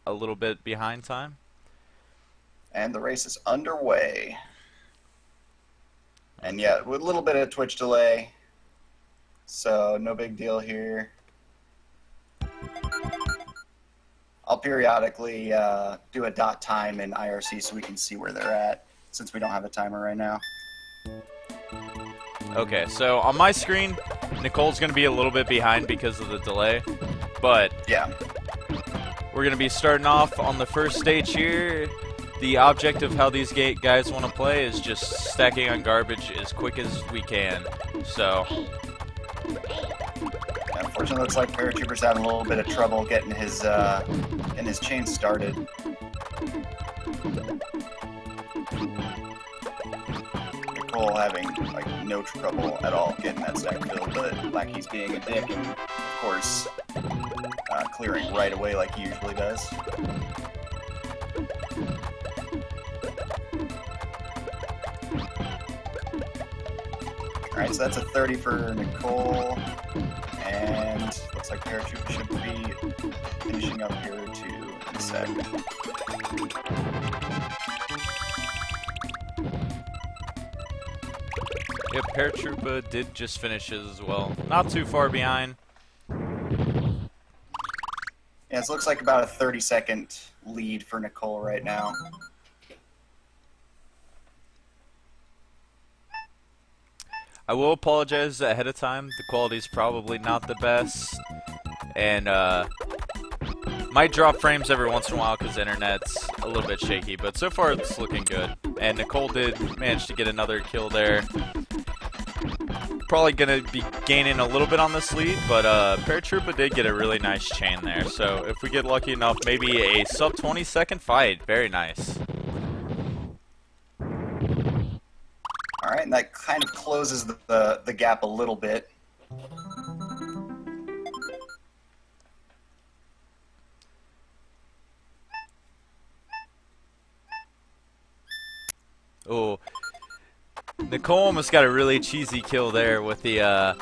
a little bit behind time. And the race is underway. And yeah, with a little bit of Twitch delay, so no big deal here. I'll periodically do a dot time in IRC so we can see where they're at, since we don't have a timer right now. Okay, so on my screen, Nicole's going to be a little bit behind because of the delay, but yeah, we're going to be starting off on the first stage here. The object of how these guys want to play is just stacking on garbage as quick as we can. So, unfortunately, looks like Paratroopa's having a little bit of trouble getting his chain started. Nicole having like no trouble at all getting that stack filled, but Lackey's being a dick and of course clearing right away like he usually does. Alright, so that's a 30 for Nicole, and looks like Paratroopa should be finishing up here too in a sec. Yep, Paratroopa did just finish his as well. Not too far behind. Yeah, it looks like about a 30-second lead for Nicole right now. I will apologize ahead of time. The quality's probably not the best, and might drop frames every once in a while because the internet's a little bit shaky. But so far, it's looking good. And Nicole did manage to get another kill there. Probably gonna be gaining a little bit on this lead, but Paratroopa did get a really nice chain there. So if we get lucky enough, maybe a sub 20-second fight. Very nice. Alright, and that kind of closes the gap a little bit. Oh, Nicole almost got a really cheesy kill there with the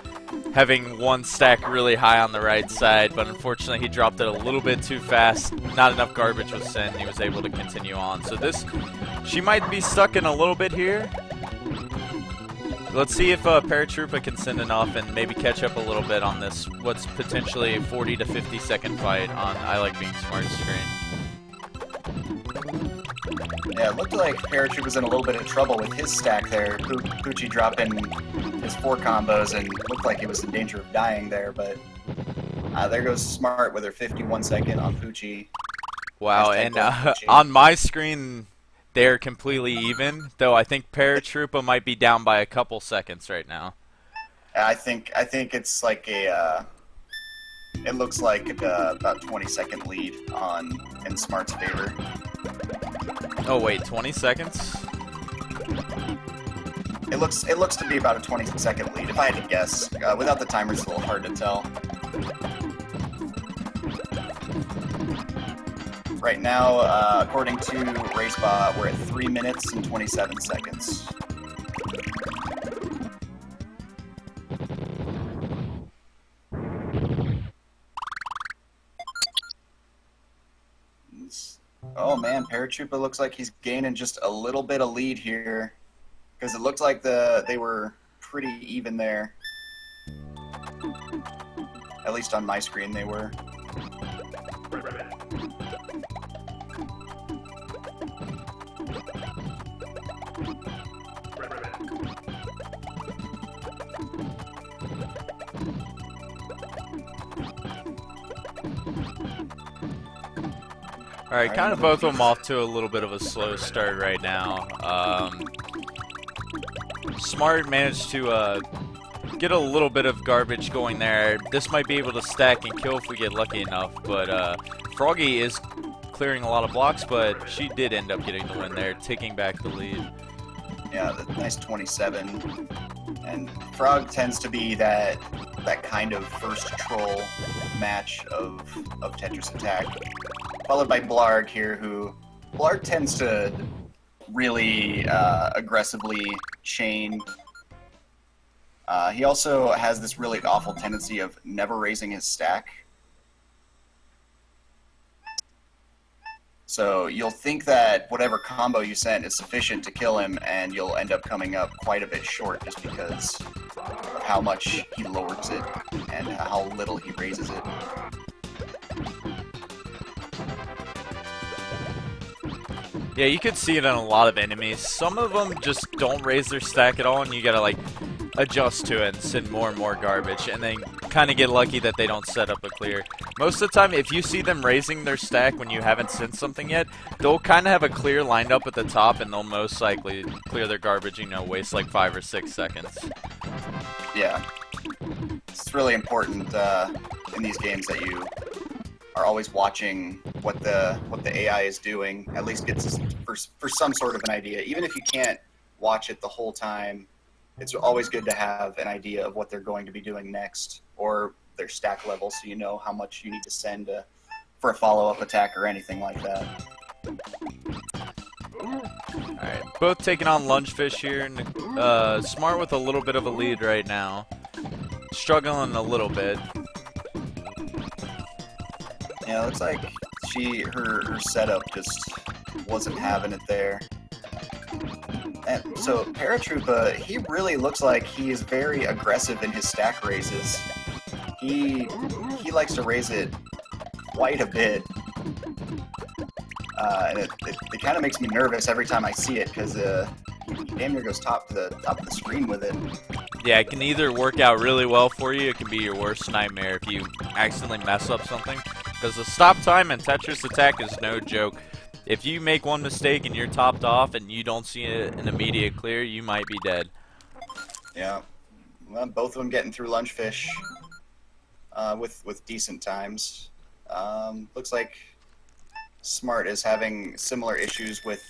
having one stack really high on the right side, but unfortunately he dropped it a little bit too fast. Not enough garbage was sent, and he was able to continue on. So she might be stuck in a little bit here. Let's see if Paratroopa can send enough and maybe catch up a little bit on this, what's potentially a 40 to 50 second fight on I Like Being Smart screen. Yeah, it looked like Paratroopa was in a little bit of trouble with his stack there. Poochie dropping his 4 combos and looked like he was in danger of dying there, but there goes Smart with her 51 second on Poochie. Wow, and on my screen, they're completely even, though I think Paratroopa might be down by a couple seconds right now. I think it's like it looks like about 20-second lead in Smart's favor. Oh wait, 20 seconds? It looks to be about a 20-second lead, if I had to guess. Without the timer, it's a little hard to tell. Right now, according to RaceBot, we're at 3 minutes and 27 seconds. Oh man, Paratroopa looks like he's gaining just a little bit of lead here, because it looked like they were pretty even there. At least on my screen they were. Alright, kind of both of them off to a little bit of a slow start right now. Smart managed to get a little bit of garbage going there. This might be able to stack and kill if we get lucky enough, but Froggy is clearing a lot of blocks, but she did end up getting the win there, taking back the lead. Yeah, the nice 27. And Frog tends to be that kind of first troll match of Tetris Attack. Followed by Blarg here, who Blarg tends to really aggressively chain. He also has this really awful tendency of never raising his stack. So you'll think that whatever combo you sent is sufficient to kill him, and you'll end up coming up quite a bit short just because of how much he lowers it and how little he raises it. Yeah, you could see it on a lot of enemies. Some of them just don't raise their stack at all, and you gotta like adjust to it and send more and more garbage, and then kind of get lucky that they don't set up a clear. Most of the time, if you see them raising their stack when you haven't sent something yet, they'll kind of have a clear lined up at the top, and they'll most likely clear their garbage, you know, waste like 5 or 6 seconds. Yeah. It's really important in these games that you are always watching what the AI is doing. At least gets for some sort of an idea. Even if you can't watch it the whole time, it's always good to have an idea of what they're going to be doing next, or their stack level, so you know how much you need to send for a follow-up attack or anything like that. Alright, both taking on Lungefish here. And, Smart with a little bit of a lead right now. Struggling a little bit. Yeah, it looks like her setup just wasn't having it there. And so Paratroopa, he really looks like he is very aggressive in his stack raises. He likes to raise it quite a bit. And it kind of makes me nervous every time I see it, because he damn near goes top of the screen with it. Yeah, it can either work out really well for you, it can be your worst nightmare if you accidentally mess up something. Because the stop time in Tetris Attack is no joke. If you make one mistake and you're topped off and you don't see an immediate clear, you might be dead. Yeah. Well, both of them getting through Lungefish with decent times. Looks like Smart is having similar issues with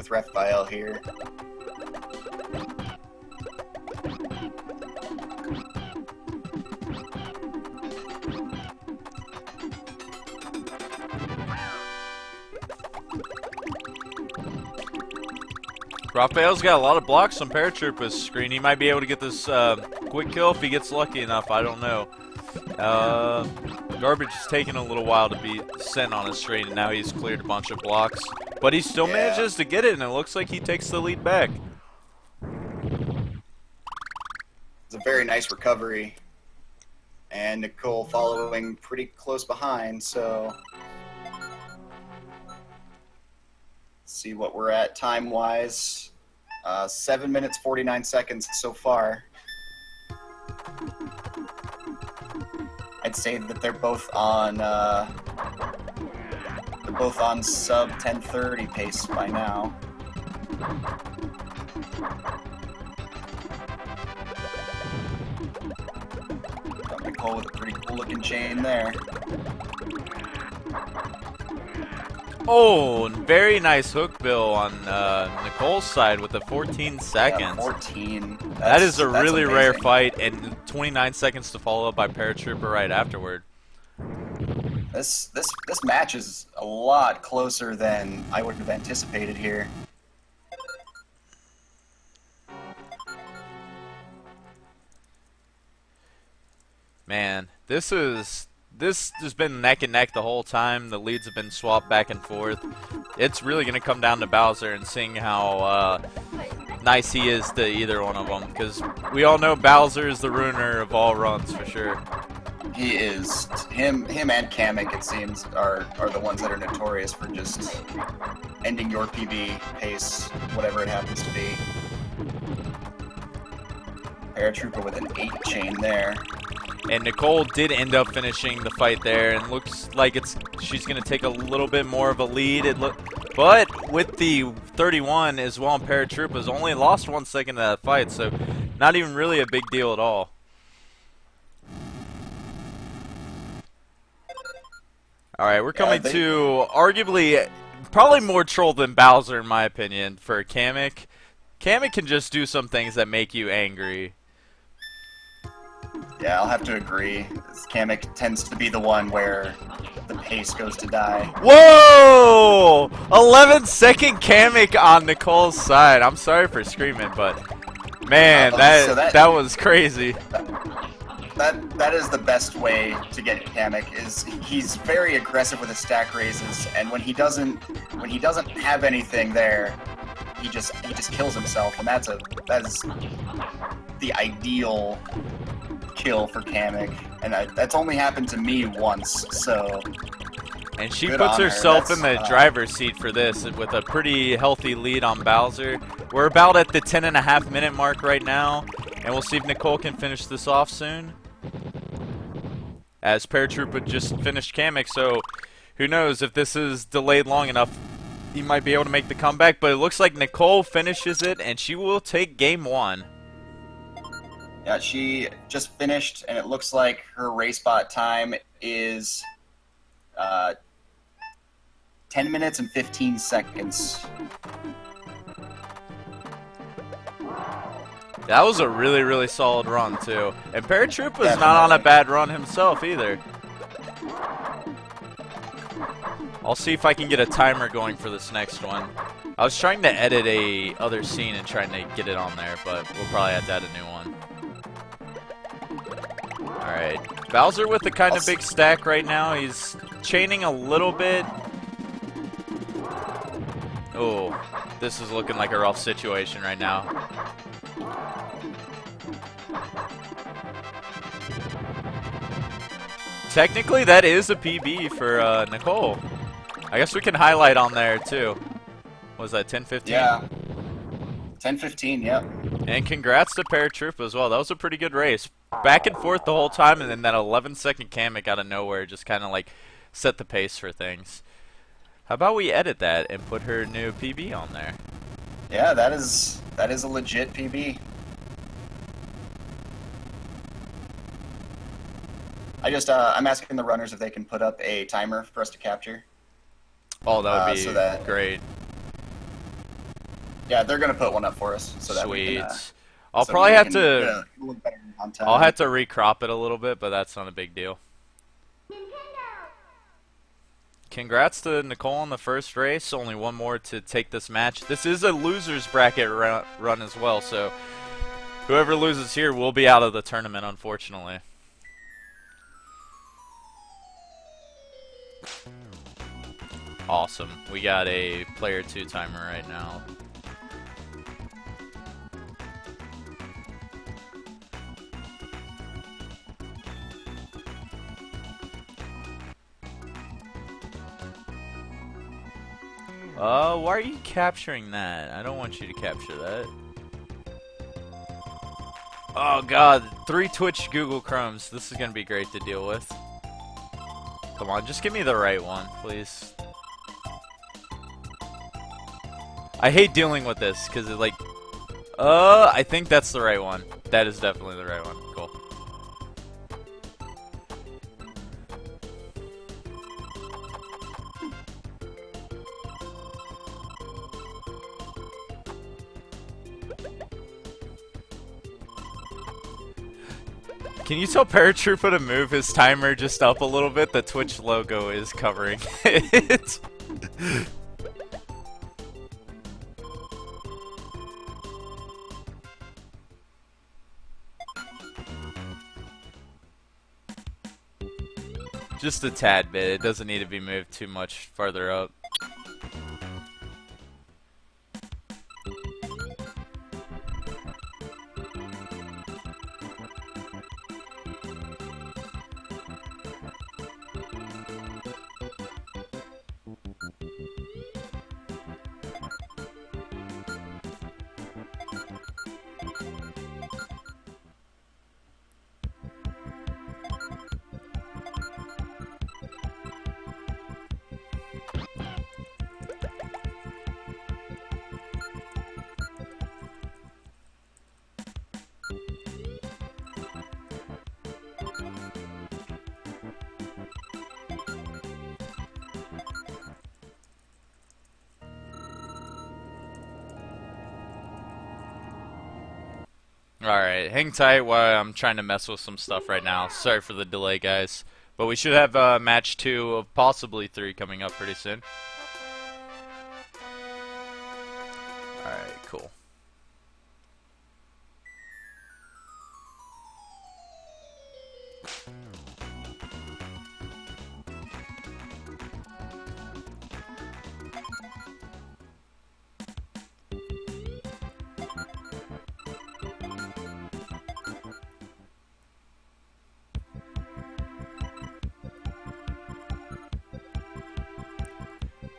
Raphael here. Raphael's got a lot of blocks on Paratroopa's screen. He might be able to get this quick kill if he gets lucky enough. I don't know. Garbage is taking a little while to be sent on his screen, and now he's cleared a bunch of blocks. But he still manages to get it, and it looks like he takes the lead back. It's a very nice recovery. And Nicole following pretty close behind, so... see what we're at time-wise. 7 minutes 49 seconds so far. I'd say that they're both on sub 10:30 pace by now. Got Nicole with a pretty cool looking chain there. Oh, very nice hook bill on Nicole's side with the 14 seconds. Yeah, 14. That is a really amazing. rare fight, and 29 seconds to follow up by Paratroopa right afterward. This match is a lot closer than I would have anticipated here. Man, this has been neck and neck the whole time. The leads have been swapped back and forth. It's really going to come down to Bowser and seeing how nice he is to either one of them, because we all know Bowser is the ruiner of all runs for sure. He is. Him and Kamek, it seems, are the ones that are notorious for just ending your PB pace, whatever it happens to be. Paratroopa with an 8 chain there. And Nicole did end up finishing the fight there, and looks like she's going to take a little bit more of a lead. But with the 31 as well, and Paratroopa's only lost 1 second of that fight, so not even really a big deal at all. Alright, we're coming to arguably probably more troll than Bowser in my opinion for Kamek. Kamek can just do some things that make you angry. Yeah, I'll have to agree. Kamek tends to be the one where the pace goes to die. Whoa! 11-second Kamek on Nicole's side. I'm sorry for screaming, but man, that was crazy. that is the best way to get Kamek. Is he's very aggressive with his stack raises, and when he doesn't have anything there, he just kills himself, and that is the ideal kill for Kamek. And that's only happened to me once, so. And she Good puts on her. herself in That's, the driver's seat for this with a pretty healthy lead on Bowser. We're about at the 10.5-minute mark right now, and we'll see if Nicole can finish this off soon. As Paratroopa just finished Kamek, so who knows if this is delayed long enough, he might be able to make the comeback. But it looks like Nicole finishes it, and she will take game 1. Yeah, she just finished, and it looks like her race bot time is 10 minutes and 15 seconds. That was a really, really solid run, too. And Paratroopa's not on a bad run himself, either. I'll see if I can get a timer going for this next one. I was trying to edit a other scene and trying to get it on there, but we'll probably have to add a new one. Alright. Bowser with the kind of big stack right now. He's chaining a little bit. Oh, this is looking like a rough situation right now. Technically, that is a PB for Nicole. I guess we can highlight on there, too. What was that, 10:15? Yeah. 10:15, yep. And congrats to Paratroopa as well. That was a pretty good race. Back and forth the whole time, and then that 11-second Kamek out of nowhere just kind of like set the pace for things. How about we edit that and put her new PB on there? Yeah, that is a legit PB. I'm asking the runners if they can put up a timer for us to capture. Oh, that would be great. Yeah, they're gonna put one up for us. So that we can, I'll probably have to. I'll have to recrop it a little bit, but that's not a big deal. Congrats to Nicole on the first race. Only one more to take this match. This is a loser's bracket run as well, so whoever loses here will be out of the tournament, unfortunately. Awesome. We got a player 2 timer right now. Why are you capturing that? I don't want you to capture that. Oh god, 3 Twitch Google Chromes. This is gonna be great to deal with. Come on, just give me the right one, please. I hate dealing with this, because it like... I think that's the right one. That is definitely the right one. Cool. Can you tell Paratroopa to move his timer just up a little bit? The Twitch logo is covering it. Just a tad bit. It doesn't need to be moved too much farther up. Alright, hang tight while I'm trying to mess with some stuff right now. Sorry for the delay, guys. But we should have match 2 of possibly 3 coming up pretty soon. Alright, cool.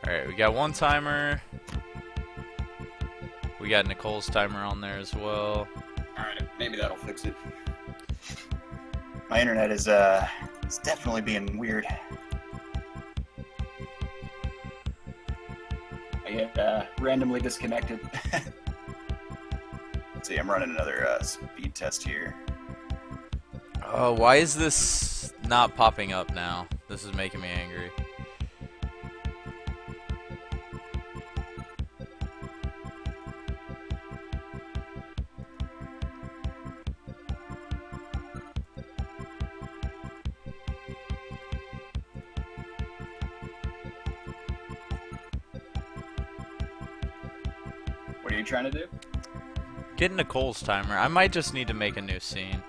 Alright, we got one timer. We got Nicole's timer on there as well. Alright, maybe that'll fix it. My internet is it's definitely being weird. I get randomly disconnected. Let's see, I'm running another speed test here. Oh, why is this not popping up now? This is making me angry. What are you trying to do? Get Nicole's timer. I might just need to make a new scene.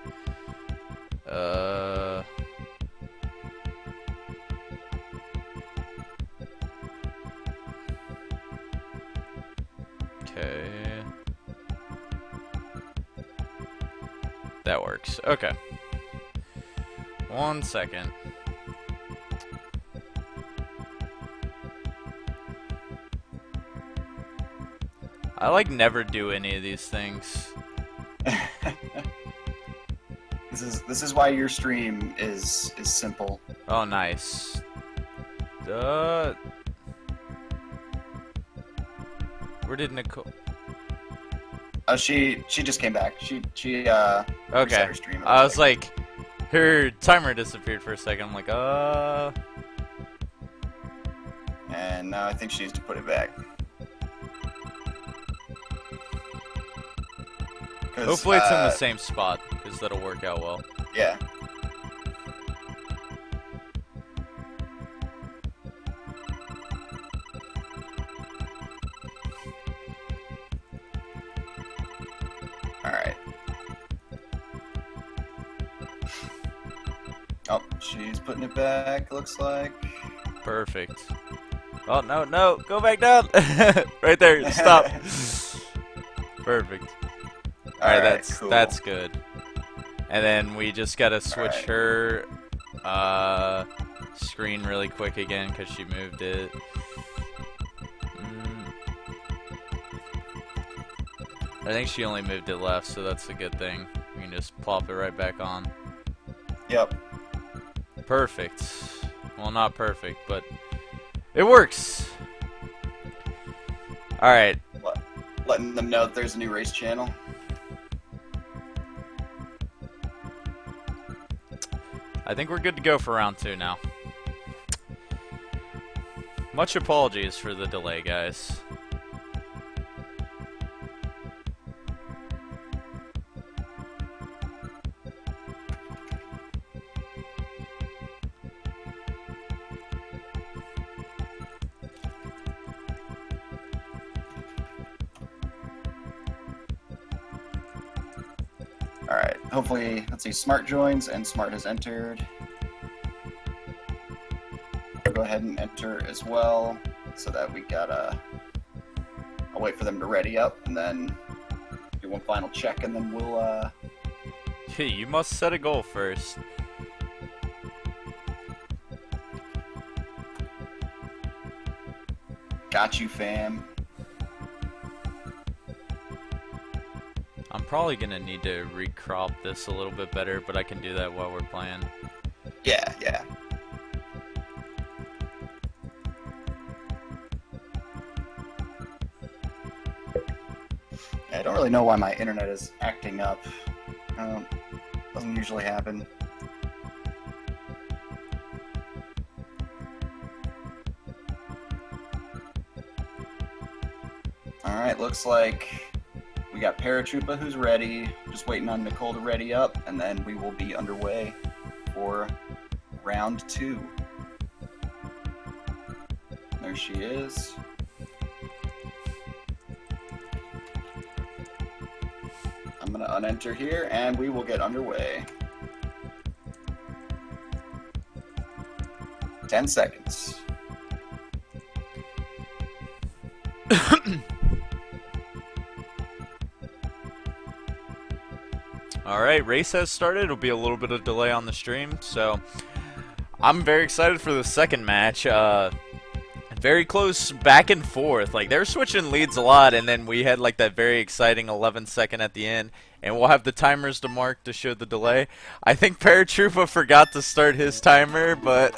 Okay. That works. Okay. 1 second. I like never do any of these things. This is why your stream is simple. Oh, nice. Where did Nicole? Oh, she just came back. She Okay. reset her stream. I was like, her timer disappeared for a second. I'm like, And now I think she needs to put it back. Hopefully it's in the same spot, because that'll work out well. Yeah. Alright. Oh, she's putting it back, looks like. Perfect. Oh, no, no, go back down! Right there, stop! Perfect. Alright, cool. that's good. And then we just gotta switch her screen really quick again because she moved it. I think she only moved it left, so that's a good thing. We can just plop it right back on. Yep. Perfect. Well, not perfect, but it works. Alright. Letting them know that there's a new race channel. I think we're good to go for round 2 now. Much apologies for the delay, guys. Alright, hopefully, let's see, Smart joins and Smart has entered. I'll go ahead and enter as well, so that we gotta... I'll wait for them to ready up, and then do one final check, and then we'll, Hey, you must set a goal first. Got you, fam. I'm probably gonna need to recrop this a little bit better, but I can do that while we're playing. Yeah, yeah. I don't really know why my internet is acting up. Doesn't usually happen. Alright, looks like we got Paratroopa who's ready. Just waiting on Nicole to ready up, and then we will be underway for round 2. There she is. I'm gonna unenter here, and we will get underway. 10 seconds. Alright, race has started. It'll be a little bit of delay on the stream, so I'm very excited for the second match. very close back and forth. Like, they're switching leads a lot, and then we had like that very exciting 11-second at the end, and we'll have the timers to mark to show the delay. I think Paratroopa forgot to start his timer, but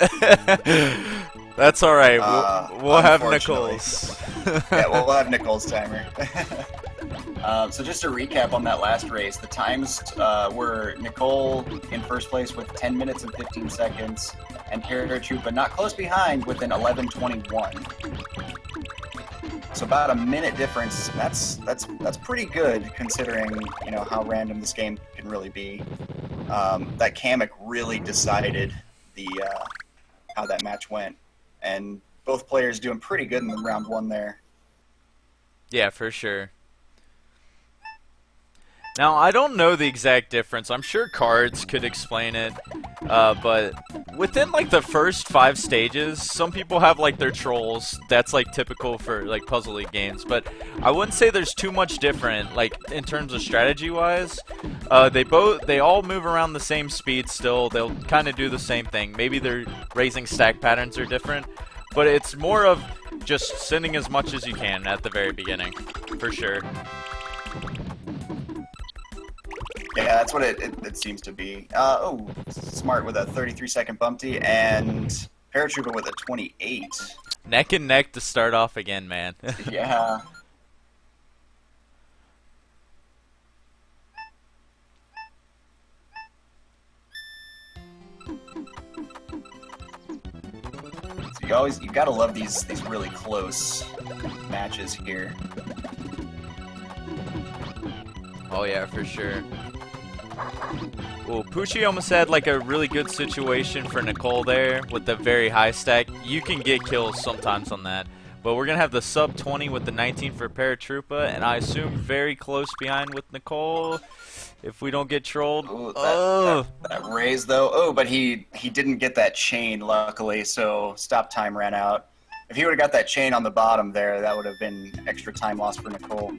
that's all right. We'll have Nicole's. Yeah, we'll have Nicole's timer. So just to recap on that last race, the times were Nicole in first place with 10 minutes and 15 seconds, and Paratroopa not close behind with an 11:21. So about a minute difference. That's pretty good considering how random this game can really be. That Kamek really decided the how that match went, and both players doing pretty good in round one there. Yeah, for sure. Now, I don't know the exact difference. I'm sure cards could explain it. But within, like, the first 5 stages, some people have, like, their trolls. That's, like, typical for, like, puzzle league games. But I wouldn't say there's too much different, like, in terms of strategy-wise. They all move around the same speed still. They'll kind of do the same thing. Maybe their raising stack patterns are different. But it's more of just sending as much as you can at the very beginning, for sure. Yeah, that's what it seems to be. Smart with a 33-second bumpty, and Paratroopa with a 28. Neck and neck to start off again, man. Yeah. So you gotta love these really close matches here. Oh yeah, for sure. Well, Poochie almost had like a really good situation for Nicole there with the very high stack. You can get kills sometimes on that. But we're going to have the sub 20 with the 19 for Paratroopa, and I assume very close behind with Nicole if we don't get trolled. Ooh, that raise though. Oh, but he didn't get that chain luckily, so stop time ran out. If he would have got that chain on the bottom there, that would have been extra time lost for Nicole.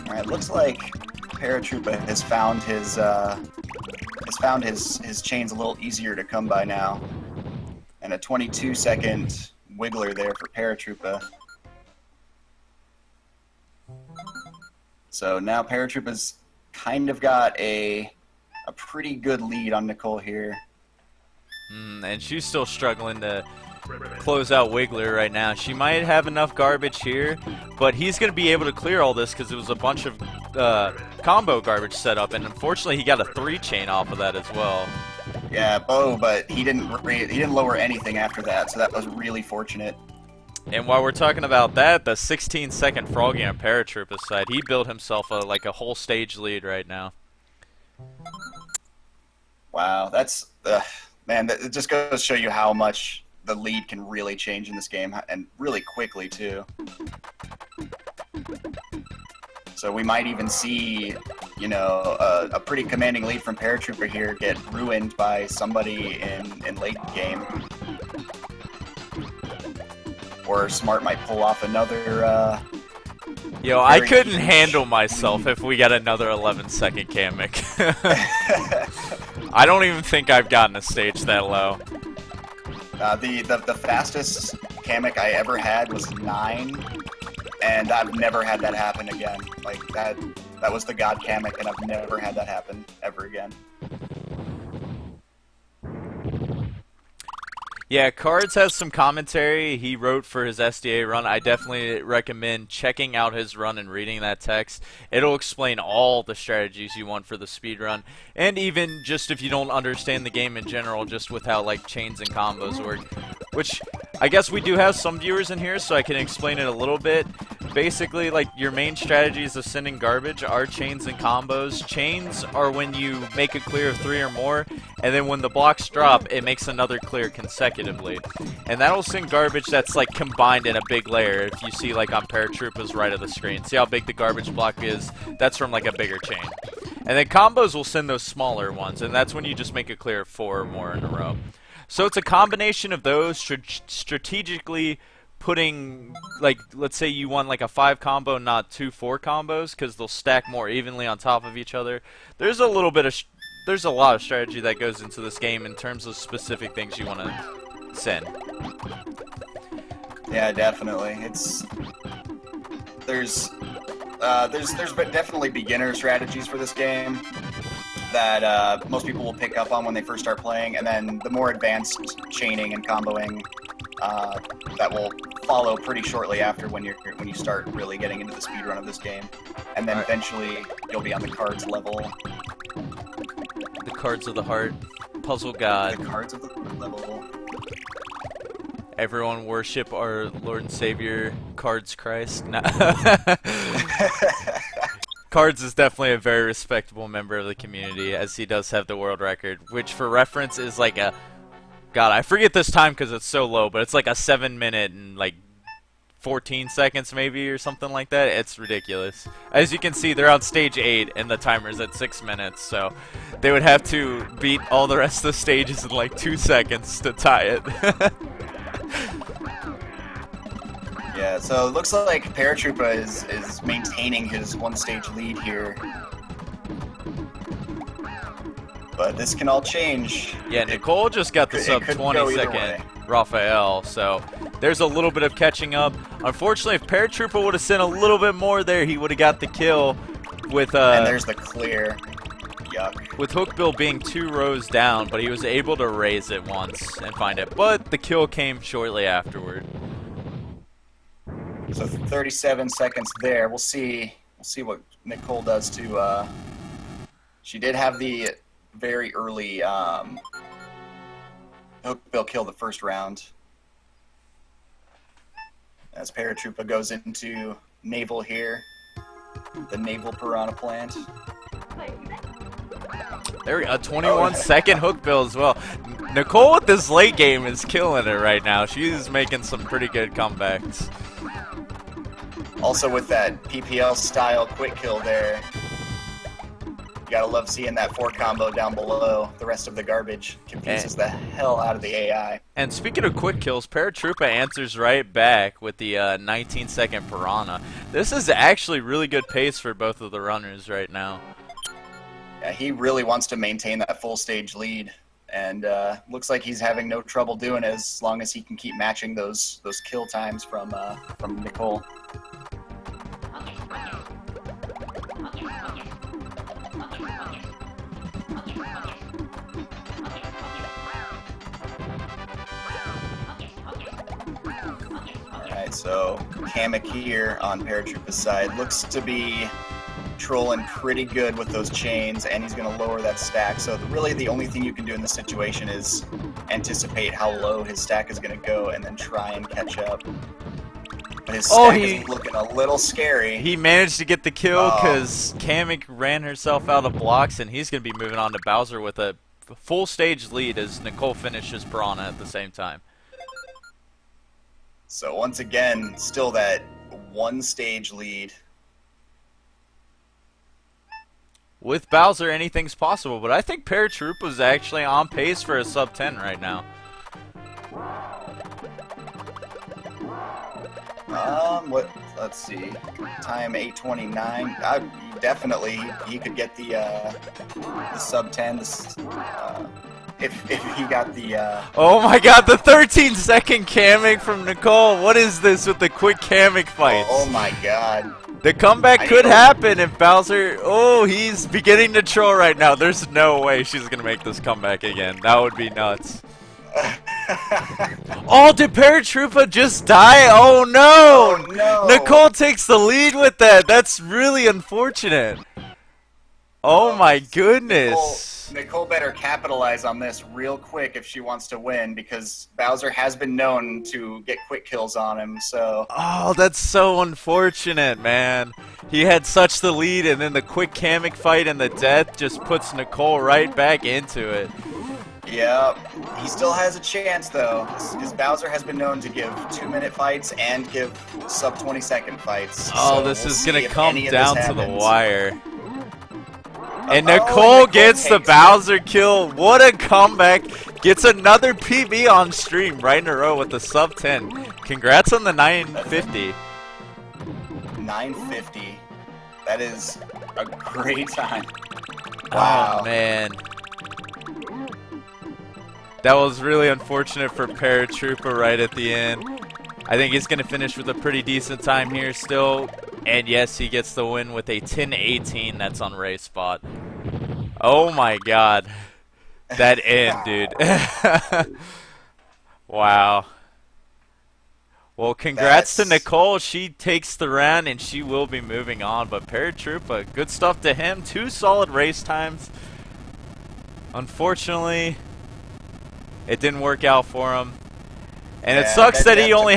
Alright, looks like Paratroopa has found his chains a little easier to come by now. And a 22-second wiggler there for Paratroopa. So now Paratroopa's kind of got a pretty good lead on Nicole here. And she's still struggling to close out Wiggler right now. She might have enough garbage here, but he's going to be able to clear all this because it was a bunch of combo garbage set up, and unfortunately he got a 3-chain off of that as well. Yeah, but he didn't lower anything after that, so that was really fortunate. And while we're talking about that, the 16-second Froggy on Paratroopa's side, he built himself like a whole stage lead right now. Wow, that's man. It just goes to show you how much the lead can really change in this game, and really quickly too. So we might even see, a pretty commanding lead from Paratroopa here get ruined by somebody in late game. Or Smart might pull off another, Yo, I couldn't handle myself if we got another 11-second Kamek. I don't even think I've gotten a stage that low. The fastest Kamek I ever had was 9, and I've never had that happen again. Like, that was the God Kamek, and I've never had that happen ever again. Yeah, Cards has some commentary he wrote for his SDA run. I definitely recommend checking out his run and reading that text. It'll explain all the strategies you want for the speed run, and even just if you don't understand the game in general, just with how like chains and combos work. Which I guess we do have some viewers in here, so I can explain it a little bit. Basically, like, your main strategies of sending garbage are chains and combos. Chains are when you make a clear of 3 or more, and then when the blocks drop, it makes another clear consecutively. And that'll send garbage that's, like, combined in a big layer. If you see, like, on Paratroopa's right of the screen. See how big the garbage block is? That's from, like, a bigger chain. And then combos will send those smaller ones, and that's when you just make a clear of 4 or more in a row. So it's a combination of those strategically putting, like, let's say you want like a 5 combo, not 2 4 combos, because they'll stack more evenly on top of each other. There's a little bit of there's a lot of strategy that goes into this game in terms of specific things you want to send. Yeah, definitely. There's definitely beginner strategies for this game that most people will pick up on when they first start playing, and then the more advanced chaining and comboing that will follow pretty shortly after when you start really getting into the speedrun of this game, and then eventually you'll be on the cards level. The cards of the heart, puzzle god. The cards of the level. Everyone worship our Lord and Savior, Cards Christ. No. Cards is definitely a very respectable member of the community, as he does have the world record, which for reference is like a... God, I forget this time because it's so low, but it's like a 7 minute and like 14 seconds maybe or something like that. It's ridiculous. As you can see, they're on stage 8 and the timer's at 6 minutes, so they would have to beat all the rest of the stages in like 2 seconds to tie it. Yeah, so it looks like Paratroopa is maintaining his one-stage lead here. But this can all change. Yeah, Nicole just got the sub 20-second Raphael, so there's a little bit of catching up. Unfortunately, if Paratroopa would have sent a little bit more there, he would have got the kill with and there's the clear. Yuck. With Hookbill being 2 rows down, but he was able to raise it once and find it. But the kill came shortly afterward. So 37 seconds there. We'll see what Nicole does to she did have the very early Hookbill kill the first round. As Paratroopa goes into naval here. The naval piranha plant. There we go, a 21-second Hookbill as well. Nicole with this late game is killing it right now. She's making some pretty good comebacks. Also with that PPL style quick kill there. You gotta love seeing that 4 combo down below. The rest of the garbage confuses the hell out of the AI. And speaking of quick kills, Paratroopa answers right back with the 19-second Piranha. This is actually really good pace for both of the runners right now. Yeah, he really wants to maintain that full stage lead, and looks like he's having no trouble doing it as long as he can keep matching those kill times from Nicole. Alright, so Kamek here on Paratroopa's side looks to be trolling pretty good with those chains, and he's going to lower that stack. So really the only thing you can do in this situation is anticipate how low his stack is going to go and then try and catch up. But his stack is looking a little scary. He managed to get the kill because Kamek ran herself out of blocks, and he's going to be moving on to Bowser with a full stage lead as Nicole finishes Piranha at the same time. So once again, still that 1 stage lead. With Bowser, anything's possible, but I think Paratroopa's actually on pace for a sub 10 right now. Let's see. Time 8:29. Definitely, he could get the sub 10. If he got the. Oh my God! The 13-second Kamek from Nicole. What is this with the quick Kamek fights? Oh my God. The comeback could happen if Bowser... Oh, he's beginning to troll right now. There's no way she's going to make this comeback again. That would be nuts. Oh, did Paratroopa just die? Oh, no! Oh, no! Nicole takes the lead with that. That's really unfortunate. Oh, my goodness. Nicole better capitalize on this real quick if she wants to win, because Bowser has been known to get quick kills on him, so... Oh, that's so unfortunate, man. He had such the lead, and then the quick Kamek fight and the death just puts Nicole right back into it. Yep. He still has a chance, though, because Bowser has been known to give 2-minute fights and give sub 20-second fights. Oh, so this we'll is going to see if come any of down this to the happens. wire. And Oh, Nicole gets the takes it. Bowser kill. What a comeback. Gets another PB on stream right in a row with the sub 10. Congrats on the 950. 950. That is a great time. Wow. Oh, man. That was really unfortunate for Paratroopa right at the end. I think he's going to finish with a pretty decent time here still. And yes, he gets the win with a 10-18. That's on Ray's spot. Oh my god. That end, dude. Wow. Well, congrats to Nicole. She takes the round and she will be moving on. But Paratroopa, good stuff to him. 2 solid race times. Unfortunately, it didn't work out for him. And it sucks that he only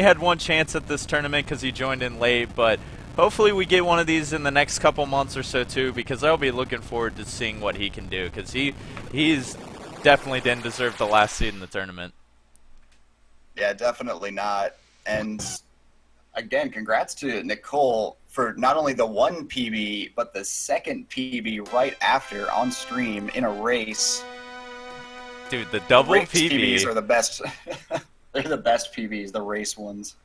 had 1 chance at this tournament because he joined in late. But hopefully we get one of these in the next couple months or so too, because I'll be looking forward to seeing what he can do, because he's definitely didn't deserve the last seed in the tournament. Yeah, definitely not. And again, congrats to Nicole for not only the 1 PB, but the 2nd PB right after on stream in a race. Dude, the double Race PB. PBs are the best. They're the best PBs, the race ones.